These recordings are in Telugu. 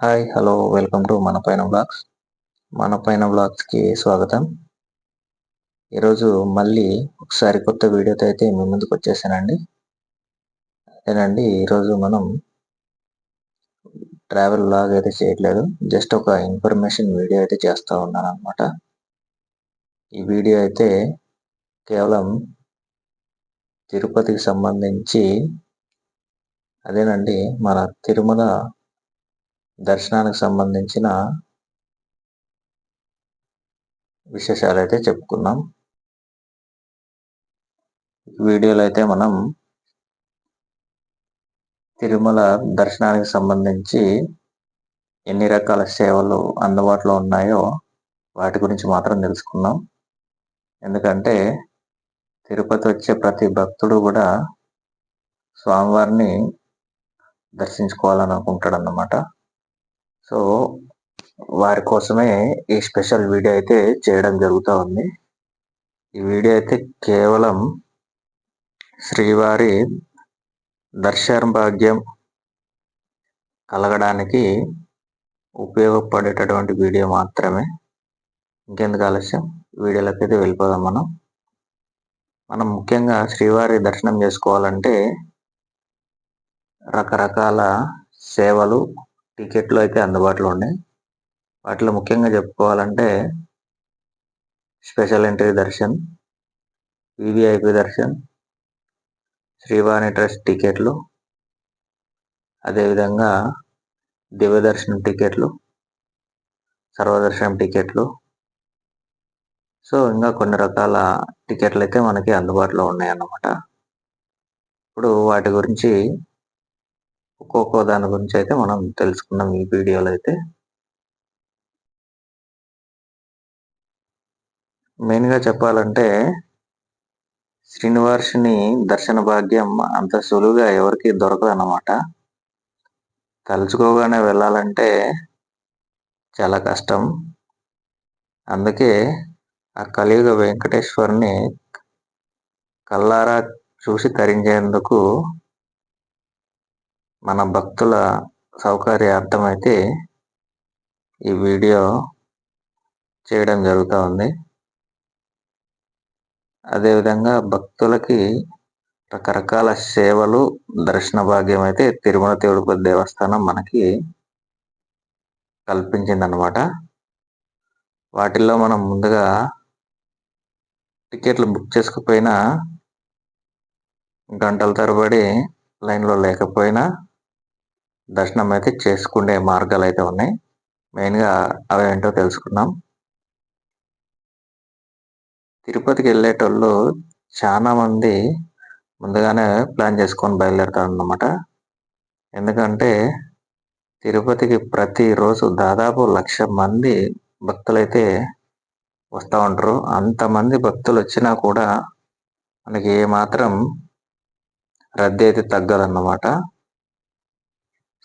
హాయ్ హలో వెల్కమ్ టు మన పైన బ్లాగ్స్కి స్వాగతం. ఈరోజు మళ్ళీ ఒకసారి కొత్త వీడియోతో అయితే మీ ముందుకు వచ్చేసానండి. అదేనండి, ఈరోజు మనం ట్రావెల్ బ్లాగ్ అయితే చేయట్లేదు, జస్ట్ ఒక ఇన్ఫర్మేషన్ వీడియో అయితే చేస్తూ ఉన్నాను అనమాట. ఈ వీడియో అయితే కేవలం తిరుపతికి సంబంధించి, అదేనండి మన తిరుమల దర్శనానికి సంబంధించిన విశేషాలు అయితే చెప్పుకున్నాం. వీడియోలో అయితే మనం తిరుమల దర్శనానికి సంబంధించి ఎన్ని రకాల సేవలు అందుబాటులో ఉన్నాయో వాటి గురించి మాత్రం తెలుసుకుందాం. ఎందుకంటే తిరుపతి వచ్చే ప్రతి భక్తుడు కూడా స్వామివారిని దర్శించుకోవాలని అనుకుంటాడన్నమాట. సో వారి కోసమే ఈ స్పెషల్ వీడియో అయితే చేయడం జరుగుతూ ఉంది. ఈ వీడియో అయితే కేవలం శ్రీవారి దర్శన భాగ్యం కలగడానికి ఉపయోగపడేటటువంటి వీడియో మాత్రమే. ఇంకెందుకు ఆలస్యం, వీడియోలోకి అయితే వెళ్ళిపోదాం. మనం ముఖ్యంగా శ్రీవారి దర్శనం చేసుకోవాలంటే రకరకాల సేవలు, టికెట్లు అయితే అందుబాటులో ఉన్నాయి. వాటిలో ముఖ్యంగా చెప్పుకోవాలంటే special entry Darshan, VVIP Darshan, Srivani trust టికెట్లు, అదేవిధంగా దివ్య దర్శనం టికెట్లు, సర్వదర్శనం టికెట్లు, సో ఇంకా కొన్ని రకాల టికెట్లు అయితే మనకి అందుబాటులో ఉన్నాయన్నమాట. ఇప్పుడు వాటి గురించి ఒక్కొక్క దాని గురించి అయితే మనం తెలుసుకున్నాం ఈ వీడియోలో. అయితే మెయిన్గా చెప్పాలంటే శ్రీనివాసుని దర్శన భాగ్యం అంత సులువుగా ఎవరికి దొరకదు అన్నమాట. తలుచుకోగానే వెళ్ళాలంటే చాలా కష్టం. అందుకే ఆ కలియుగ వెంకటేశ్వరుని కల్లారా చూసి తరించేందుకు మన భక్తుల సౌకర్యార్థం అయితే ఈ వీడియో చేయడం జరుగుతూ ఉంది. అదేవిధంగా భక్తులకి రకరకాల సేవలు, దర్శన భాగ్యం అయితే తిరుమల తిరుపతి దేవస్థానం మనకి కల్పించిందనమాట. వాటిల్లో మనం ముందుగా టికెట్లు బుక్ చేసుకుపోయినా, గంటల తరబడి లైన్లో లేకపోయినా దర్శనం అయితే చేసుకునే మార్గాలు అయితే ఉన్నాయి. మెయిన్గా అవి ఏంటో తెలుసుకుందాం. తిరుపతికి వెళ్ళేటోళ్ళు చాలా మంది ముందుగానే ప్లాన్ చేసుకొని బయలుదేరుతారన్నమాట. ఎందుకంటే తిరుపతికి ప్రతిరోజు దాదాపు 1,00,000 మంది భక్తులైతే వస్తూ ఉంటారు. అంతమంది భక్తులు వచ్చినా కూడా మనకి ఏమాత్రం రద్దీ అయితే తగ్గదన్నమాట.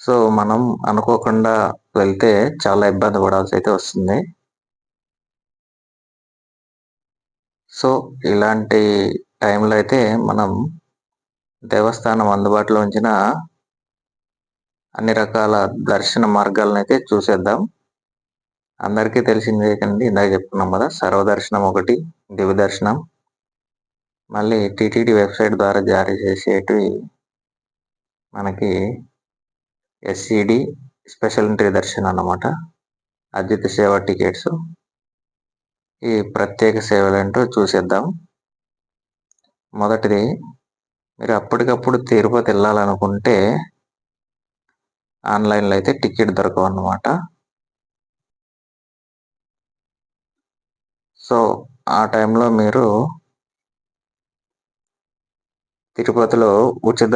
సో మనం అనుకోకుండా వెళ్తే చాలా ఇబ్బంది పడాల్సి అయితే వస్తుంది. సో ఇలాంటి టైంలో అయితే మనం దేవస్థానం అందుబాటులో ఉంచిన అన్ని రకాల దర్శన మార్గాలను అయితే చూసేద్దాం. అందరికీ తెలిసిందే కండి, ఇందాక చెప్పుకున్నాం కదా, సర్వదర్శనం ఒకటి, దివ్య దర్శనం, మళ్ళీ టీటీడీ వెబ్సైట్ ద్వారా జారీ చేసేటివి మనకి ఎస్సిడి స్పెషల్ ఎంట్రీ దర్శనం అన్నమాట, అద్భుత సేవ టికెట్స్. ఈ ప్రత్యేక సేవలు ఏంటో చూసేద్దాం. మొదటిది, మీరు అప్పటికప్పుడు తిరుపతి వెళ్ళాలనుకుంటే ఆన్లైన్లో అయితే టికెట్ దొరకవు అన్నమాట. సో ఆ టైంలో మీరు తిరుపతిలో ఉచిత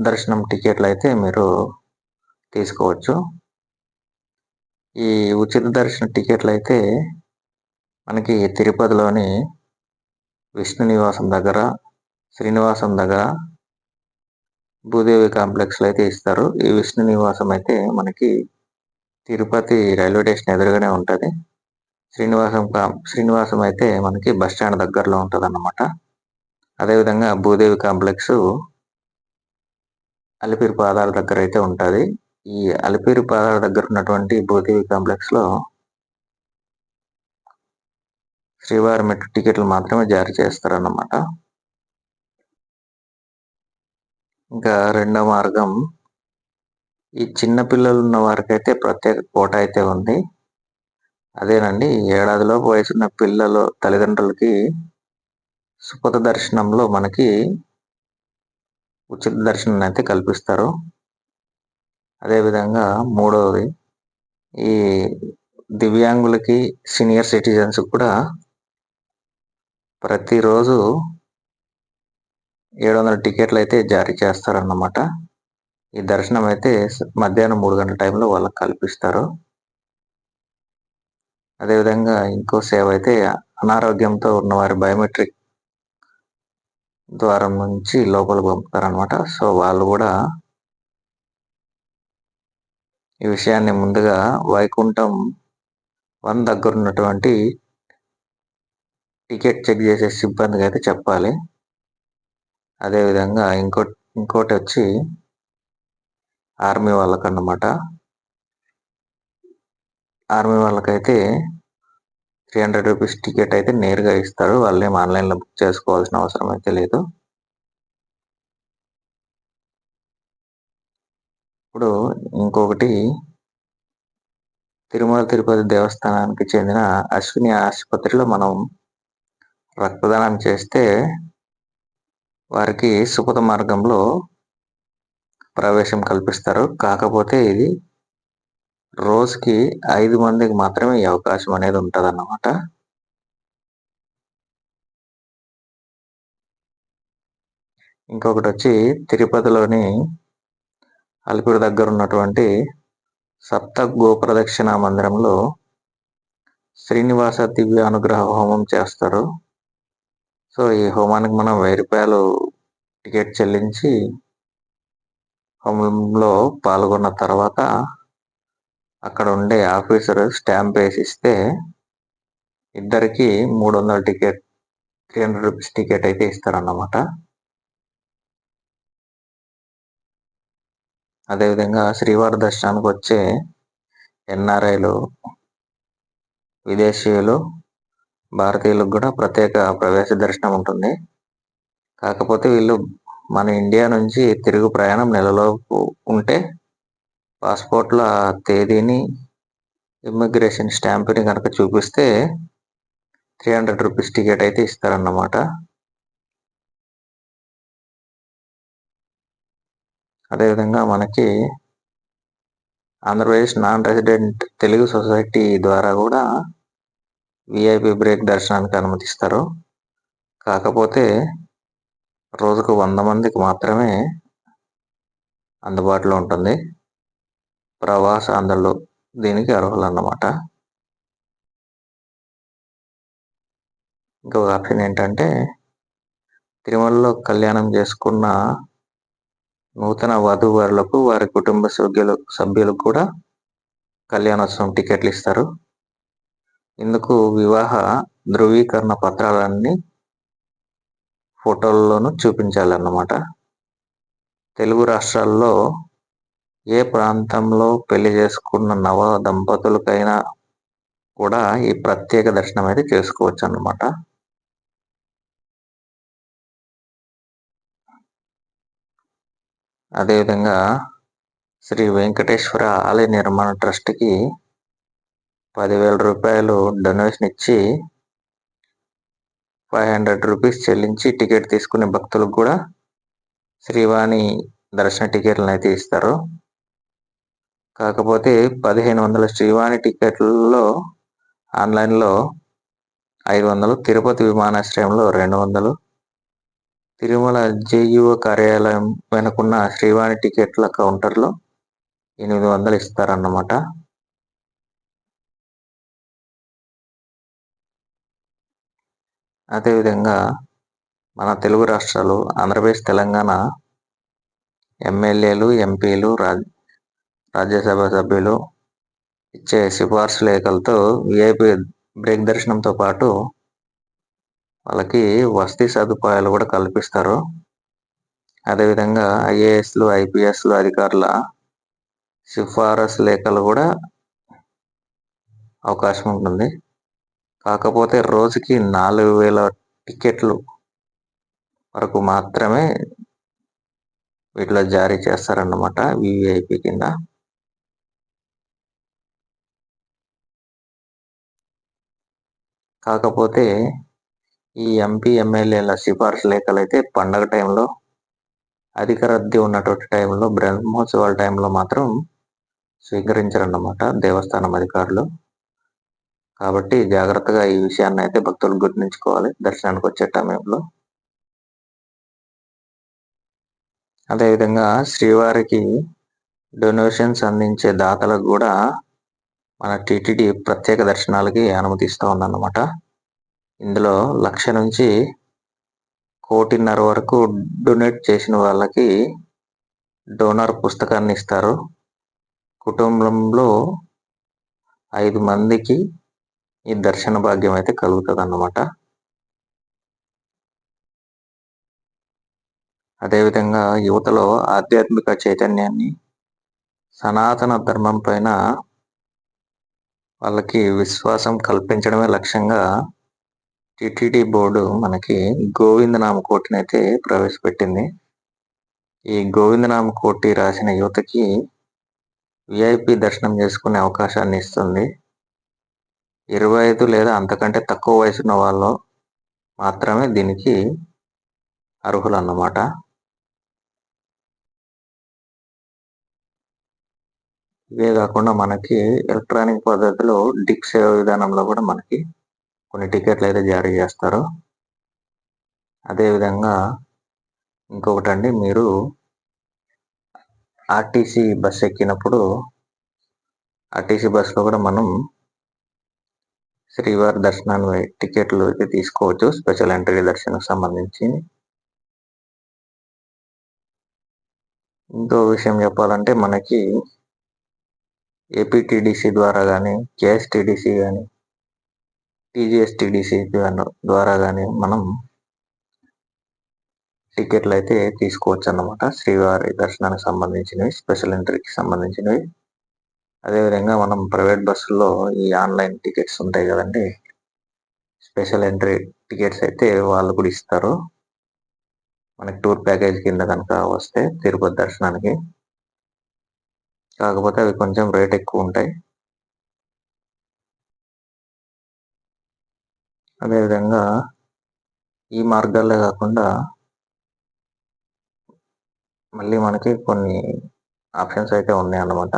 దర్శనం టికెట్లు అయితే మీరు తీసుకోవచ్చు. ఈ ఉచిత దర్శన టికెట్లు అయితే మనకి తిరుపతిలోని విష్ణు నివాసం దగ్గర, శ్రీనివాసం దగ్గర, భూదేవి కాంప్లెక్స్లో అయితే ఇస్తారు. ఈ విష్ణు నివాసం అయితే మనకి తిరుపతి రైల్వే స్టేషన్ ఎదురుగానే ఉంటుంది. శ్రీనివాసం అయితే మనకి బస్ స్టాండ్ దగ్గరలో ఉంటుంది అన్నమాట. అదేవిధంగా భూదేవి కాంప్లెక్స్ అలిపిరి పాదాల దగ్గర అయితే ఉంటుంది. ఈ అలిపిరి పాదాల దగ్గర ఉన్నటువంటి భూదేవి కాంప్లెక్స్‌లో శ్రీవారి మెట్టు టికెట్లు మాత్రమే జారీ చేస్తారన్నమాట. ఇంకా రెండో మార్గం, ఈ చిన్న పిల్లలున్న వారికైతే ప్రత్యేక కోటా అయితే ఉంది. అదేనండి, ఏడాదిలోపు వయసున్న పిల్లలు తల్లిదండ్రులకి సుపథ దర్శనంలో మనకి ఉచిత దర్శనం అయితే కల్పిస్తారు. అదేవిధంగా మూడవది, ఈ దివ్యాంగులకి, సీనియర్ సిటిజన్స్ కూడా ప్రతిరోజు 700 టికెట్లు అయితే జారీ చేస్తారన్నమాట. ఈ దర్శనం అయితే మధ్యాహ్నం 3 గంటల టైంలో వాళ్ళకి కల్పిస్తారు. అదేవిధంగా ఇంకో సేవ అయితే, అనారోగ్యంతో ఉన్నవారి బయోమెట్రిక్ ద్వారం నుంచి లోపలికి పంపుతారనమాట. సో వాళ్ళు కూడా ఈ విషయాన్ని ముందుగా వైకుంఠం 1 దగ్గర ఉన్నటువంటి టికెట్ చెక్ చేసే సిబ్బందికి అయితే చెప్పాలి. అదేవిధంగా ఇంకోటి వచ్చి ఆర్మీ వాళ్ళకన్నమాట. ఆర్మీ వాళ్ళకైతే 300 రూపీస్ టికెట్ అయితే నేరుగా ఇస్తారు. వాళ్ళేం ఆన్లైన్లో బుక్ చేసుకోవాల్సిన అవసరం అయితే లేదు. ఇప్పుడు ఇంకొకటి, తిరుమల తిరుపతి దేవస్థానానికి చెందిన అశ్విని ఆసుపత్రిలో మనం రక్తదానం చేస్తే వారికి సుపథ మార్గంలో ప్రవేశం కల్పిస్తారు. కాకపోతే ఇది రోజుకి 5 మందికి మాత్రమే ఈ అవకాశం అనేది ఉంటదన్నమాట. ఇంకొకటి వచ్చి, తిరుపతిలోని అలిపిరి దగ్గర ఉన్నటువంటి సప్త గోప్రదక్షిణ మందిరంలో శ్రీనివాస దివ్య అనుగ్రహ హోమం చేస్తారు. సో ఈ హోమానికి మనం 1000 రూపాయలు టికెట్ చెల్లించి హోమంలో పాల్గొన్న తర్వాత అక్కడ ఉండే ఆఫీసర్ స్టాంప్ వేసి ఇస్తే ఇద్దరికి 300 టికెట్ 300 రూపీస్ టికెట్ అయితే ఇస్తారన్నమాట. అదేవిధంగా శ్రీవారి దర్శనానికి వచ్చే ఎన్ఆర్ఐలు, విదేశీయులు, భారతీయులకు కూడా ప్రత్యేక ప్రవేశ దర్శనం ఉంటుంది. కాకపోతే వీళ్ళు మన ఇండియా నుంచి తిరుగు ప్రయాణం నెలలోపు ఉంటే పాస్పోర్ట్ల తేదీని, ఇమ్మిగ్రేషన్ స్టాంపుని కనుక చూపిస్తే 300 రూపీస్ టికెట్ అయితే ఇస్తారన్నమాట. అదేవిధంగా మనకి Andhra Pradesh non resident Telugu society ద్వారా కూడా విఐపి బ్రేక్ దర్శనానికి అనుమతిస్తారు. కాకపోతే రోజుకు 100 మందికి మాత్రమే అందుబాటులో ఉంటుంది. ప్రవాస ఆంధ్రులు దీనికి అర్హులు అన్నమాట. ఇంకొక ఆప్షన్ ఏంటంటే, తిరుమలలో కళ్యాణం చేసుకున్న నూతన వధూవరులకు వారి కుటుంబ సభ్యులకు కూడా కళ్యాణోత్సవం టికెట్లు ఇస్తారు. ఇందుకు వివాహ ధృవీకరణ పత్రాలన్నీ ఫోటోల్లోనూ చూపించాలన్నమాట. తెలుగు రాష్ట్రాల్లో ఏ ప్రాంతంలో పెళ్లి చేసుకున్న నవ దంపతులకైనా కూడా ఈ ప్రత్యేక దర్శనం అయితే చేసుకోవచ్చు అన్నమాట. అదేవిధంగా శ్రీ వెంకటేశ్వర ఆలయ నిర్మాణ ట్రస్ట్కి 10,000 రూపాయలు డొనేషన్ ఇచ్చి 500 రూపీస్ చెల్లించి టికెట్ తీసుకునే భక్తులకు కూడా శ్రీవాణి దర్శన టికెట్లను అయితే ఇస్తారు. కాకపోతే 1500 శ్రీవాణి టికెట్లలో ఆన్లైన్లో 500, తిరుపతి విమానాశ్రయంలో 200, తిరుమల జేఈఓ కార్యాలయం వెనుకున్న శ్రీవాణి టికెట్ల కౌంటర్లో 800 ఇస్తారన్నమాట. అదేవిధంగా మన తెలుగు రాష్ట్రాలు ఆంధ్రప్రదేశ్, తెలంగాణ ఎమ్మెల్యేలు, ఎంపీలు, రాజ్యసభ సభ్యులు ఇచ్చే సిఫార్సు లేఖలతో విఐపి బ్రేక్ దర్శనంతో పాటు వాళ్ళకి వసతి సదుపాయాలు కూడా కల్పిస్తారు. అదేవిధంగా ఐఏఎస్లు, ఐపీఎస్లు అధికారుల సిఫారసు లేఖలు కూడా అవకాశం ఉంటుంది. కాకపోతే రోజుకి 4,000 టికెట్లు వరకు మాత్రమే వీటిలో జారీ చేస్తారన్నమాట వివిఐపి కింద. కాకపోతే ఈ ఎంపీ ఎమ్మెల్యేల సిఫార్సు లేఖలు అయితే పండగ టైంలో, అధిక రద్దీ ఉన్నటువంటి టైంలో, బ్రహ్మోత్సవాల టైంలో మాత్రం స్వీకరించరన్నమాట దేవస్థానం అధికారులు. కాబట్టి జాగ్రత్తగా ఈ విషయాన్ని అయితే భక్తులు గుర్తుంచుకోవాలి దర్శనానికి వచ్చే సమయంలో. అదేవిధంగా శ్రీవారికి డొనేషన్స్ అందించే దాతలకు కూడా మన టీటీడీ ప్రత్యేక దర్శనాలకి అనుమతిస్తూ ఉందన్నమాట. ఇందులో 1,00,000 నుంచి 1,50,00,000 వరకు డొనేట్ చేసిన వాళ్ళకి డోనర్ పుస్తకాన్ని ఇస్తారు. కుటుంబంలో 5 మందికి ఈ దర్శన భాగ్యం అయితే కలుగుతుంది అన్నమాట. అదేవిధంగా యువతలో ఆధ్యాత్మిక చైతన్యాన్ని, సనాతన ధర్మం పైన వాళ్ళకి విశ్వాసం కల్పించడమే లక్ష్యంగా టిటిడి బోర్డు మనకి గోవిందనామ కోటిని అయితే ప్రవేశపెట్టింది. ఈ గోవిందనామ కోటి రాసిన యువతకి విఐపి దర్శనం చేసుకునే అవకాశాన్ని ఇస్తుంది. 25 లేదా అంతకంటే తక్కువ వయసున్న వాళ్ళు మాత్రమే దీనికి అర్హులు అన్నమాట. ఇవే కాకుండా మనకి ఎలక్ట్రానిక్ పద్ధతిలో డిక్ సేవ విధానంలో కూడా మనకి కొన్ని టికెట్లు అయితే జారీ చేస్తారు. అదేవిధంగా ఇంకొకటండి, మీరు ఆర్టీసీ బస్ ఎక్కినప్పుడు ఆర్టీసీ బస్సులో కూడా మనం శ్రీవారి దర్శనాన్ని టికెట్లు అయితే తీసుకోవచ్చు, స్పెషల్ ఎంట్రీ దర్శనం సంబంధించి. ఇంకో విషయం చెప్పాలంటే మనకి ఏపీటీడీసీ ద్వారా కానీ, కేఎస్టీడీసీ కానీ, టీజీఎస్టీడీసీ ద్వారా కానీ మనం టికెట్లు అయితే తీసుకోవచ్చు అన్నమాట. శ్రీవారి దర్శనానికి సంబంధించినవి, స్పెషల్ ఎంట్రీకి సంబంధించినవి. అదేవిధంగా మనం ప్రైవేట్ బస్సుల్లో ఈ ఆన్లైన్ టికెట్స్ ఉంటాయి కదండి, స్పెషల్ ఎంట్రీ టికెట్స్ అయితే వాళ్ళు కూడా ఇస్తారు మనకి టూర్ ప్యాకేజ్ కింద కనుక వస్తే తిరుపతి దర్శనానికి. కాకపోతే అవి కొంచెం రేట్ ఎక్కువ ఉంటాయి. అదేవిధంగా ఈ మార్గాలే కాకుండా మళ్ళీ మనకి కొన్ని ఆప్షన్స్ అయితే ఉన్నాయి అన్నమాట.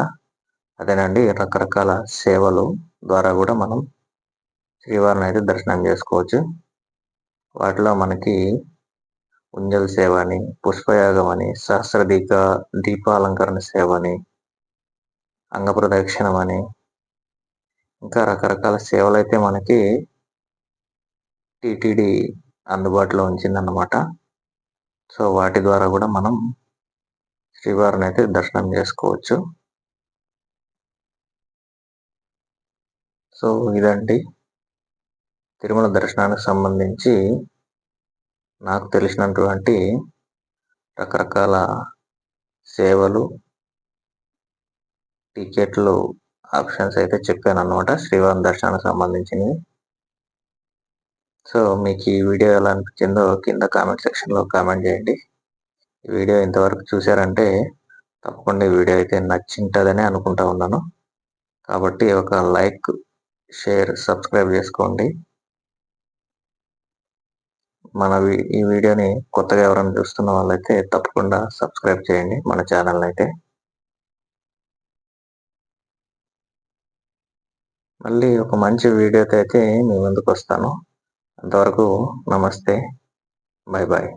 అదేనండి, రకరకాల సేవలు ద్వారా కూడా మనం శ్రీవారిని అయితే దర్శనం చేసుకోవచ్చు. వాటిలో మనకి ఉంజల్ సేవ అని, పుష్పయాగం అని, దీపాలంకరణ సేవ అని, అంగప్రదక్షిణం అని, ఇంకా రకరకాల సేవలు అయితే మనకి టిటిడి అందుబాటులో ఉంచిందన్నమాట. సో వాటి ద్వారా కూడా మనం శ్రీవారిని అయితే దర్శనం చేసుకోవచ్చు. సో ఇదండి తిరుమల దర్శనానికి సంబంధించి నాకు తెలిసినటువంటి రకరకాల సేవలు, టికెట్లు, ఆప్షన్స్ అయితే చెప్పాను అన్నమాట శ్రీవారి దర్శనానికి సంబంధించినవి. సో మీకు ఈ వీడియో ఎలా అనిపించిందో కింద కామెంట్ సెక్షన్లో కామెంట్ చేయండి. ఈ వీడియో ఇంతవరకు చూసారంటే తప్పకుండా ఈ వీడియో అయితే నచ్చింటుందని అనుకుంటా ఉన్నాను. కాబట్టి ఒక లైక్, షేర్, సబ్స్క్రైబ్ చేసుకోండి. ఈ వీడియోని కొత్తగా ఎవరైనా చూస్తున్న వాళ్ళైతే తప్పకుండా సబ్స్క్రైబ్ చేయండి మన ఛానల్ అయితే. మళ్ళీ ఒక మంచి వీడియోతో అయితే మీ ముందుకు వస్తాను. అంతవరకు నమస్తే, బాయ్ బాయ్.